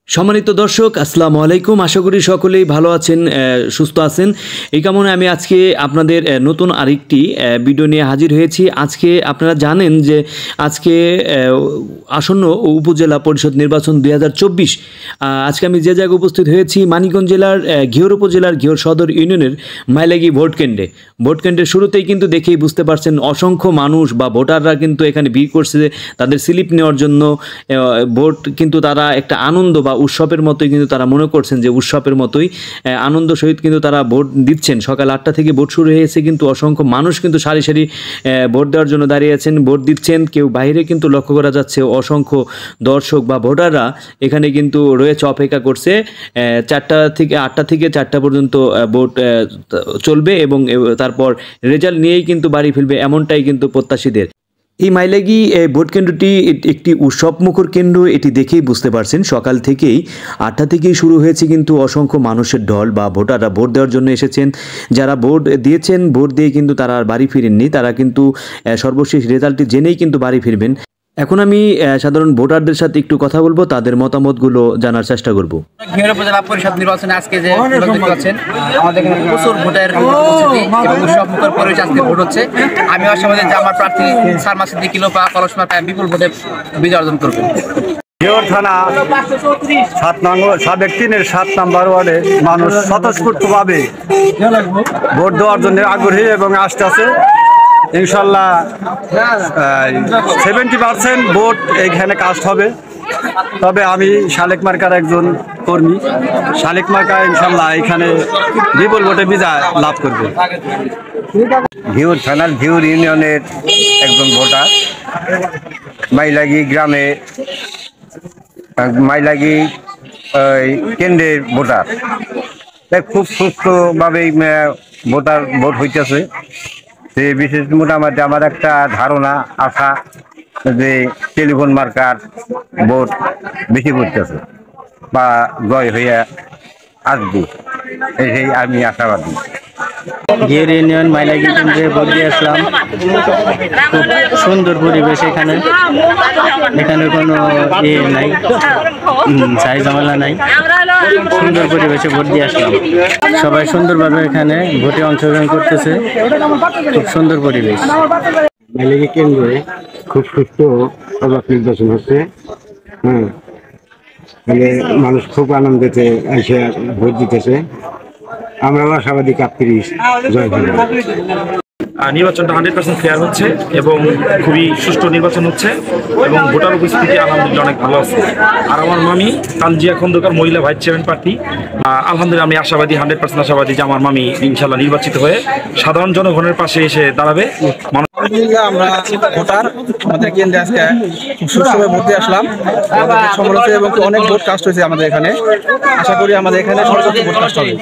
সম্মানিত দর্শক আসসালামু আলাইকুম। আশা করি সকলেই ভালো আছেন, সুস্থ আছেন। এই কামনে আমি আজকে আপনাদের নতুন আরেকটি ভিডিও নিয়ে হাজির হয়েছি। আজকে আপনারা জানেন যে আজকে আসন্ন উপজেলা পরিষদ নির্বাচন 2024। আজকে আমি যে জায়গায় উপস্থিত হয়েছি মানিকগঞ্জ জেলার ঘিওর উপজেলার ঘিওর সদর ইউনিয়নের মাইলাগি ভোট কেন্দ্রের শুরুতেই কিন্তু দেখেই বুঝতে পারছেন অসংখ্য মানুষ বা ভোটাররা কিন্তু এখানে ভিড় করছে তাদের স্লিপ নেওয়ার জন্য। ভোট কিন্তু তারা একটা আনন্দ বা উৎসবের মতোই কিন্তু তারা মনে করছেন যে উৎসবের মতোই আনন্দ সহিত কিন্তু তারা ভোট দিচ্ছেন। সকাল 8টা থেকে ভোট শুরু হয়েছে, কিন্তু অসংখ্য মানুষ কিন্তু সারি সারি ভোট দেওয়ার জন্য দাঁড়িয়ে আছেন, ভোট দিচ্ছেন। কেউ বাইরে কিন্তু লক্ষ্য করা যাচ্ছে অসংখ্য দর্শক বা ভোটাররা এখানে কিন্তু রয়েছে, অপেক্ষা করছে। 8টা থেকে 4টা পর্যন্ত ভোট চলবে এবং তারপর রেজাল্ট নিয়েই কিন্তু বাড়ি ফিরবে, এমনটাই কিন্তু প্রত্যাশীদের। এই মাইলাগি ভোট কেন্দ্রটি একটি উৎসবমুখর কেন্দ্র, এটি দেখেই বুঝতে পারছেন। সকাল থেকেই 8টা থেকেই শুরু হয়েছে কিন্তু অসংখ্য মানুষের ঢল বা ভোটাররা ভোট দেওয়ার জন্য এসেছেন। যারা ভোট দিয়েছেন, ভোট দিয়ে কিন্তু তারা আর বাড়ি ফিরেননি, তারা কিন্তু সর্বশেষ রেজাল্টটি জেনেই কিন্তু বাড়ি ফিরবেন। এখন আমি সাধারণ ভোটারদের সাথে একটু কথা বলবো, তাদের মতামতগুলো জানার চেষ্টা করব। ঘিওর উপজেলা পরিষদ নির্বাচনে আজকে যে দেখতে পাচ্ছেন আমাদের এখানে প্রচুর ভোটের উপস্থিতি এবং উৎসবমুখর পরিবেশ আজকে ভোট হচ্ছে। আমি আশাবাদী যে আমার প্রার্থী সারমা সিদ্দিকী লোপা কলস মার্কায় বিপুল ভোটে বিজয় অর্জন করবেন। ঘিওর থানা 7 নম্বর ওয়ার্ডে মানুষ স্বতঃস্ফূর্তভাবে ভোট দেওয়ার জন্য আগ্রহী এবং আসতেছে। ইনশাল্লাহ 70% ভোট এইখানে কাস্ট হবে। তবে আমি শালেক মার্কার একজন কর্মী, শালেক মার্কা ইনশাল্লাহ এখানে বিপুল ভোটে বিজয় লাভ করবে। ঘিওর থানার ঘিওর ইউনিয়নের একজন ভোটার, মাইলাগি গ্রামে মাইলাগি কেন্দ্রের ভোটার। খুব সুস্থভাবে ভোট হইতেছে। বিশেষ মোটামুটি আমার একটা ধারণা আশা যে টেলিফোন মার্কার ভোট বেশি করতেছে বা জয় হইয়া আসবে, এই আমি আশাবাদী। ঘিওর ইউনিয়ন মাইলাগি কেন্দ্রে ভোট দিয়ে আসলাম। খুব সুন্দর পরিবেশ এখানে, এখানে কোনো নাই, সাই ঝামেলা নাই, সুন্দর পরিবেশে ভোট দিয়ে আসলাম। সবাই সুন্দরভাবে এখানে ভোটে অংশগ্রহণ করতেছে, খুব সুন্দর পরিবেশ। মাইলাগি কেন্দ্রে খুব সুস্থ অবাক নির্বাচন হচ্ছে। মানে মানুষ খুব আনন্দেতে এসে ভোট দিতেছে। আমরাও আশাবাদী কাপ্তিরিশ জয় হবে। নির্বাচনটা 100% ফেয়ার হচ্ছে এবং খুবই সুষ্ঠু নির্বাচন হচ্ছে এবং ভোটার উপস্থিতি আলহামদুলিল্লাহ অনেক ভালো আছে। আর আমার মামি তানজিয়া খন্দকার মহিলা ভাইস চেয়ারম্যান প্রার্থী, আলহামদুলিল্লাহ আমি আশাবাদী 100% আশাবাদী যে আমার মামি ইনশাল্লাহ নির্বাচিত হয়ে সাধারণ জনগণের পাশে এসে দাঁড়াবে। আলহামদুলিল্লাহ আমরা ভোটার, আমাদের কেন্দ্রে আজকে খুব সুষ্ঠুভাবে ভোট দিয়ে আসলাম। আমাদের সমালোচনা এবং অনেক ভোট কাস্ট হয়েছে আমাদের এখানে। আশা করি আমাদের এখানে সর্বোচ্চ ভোট কাস্ট হবে।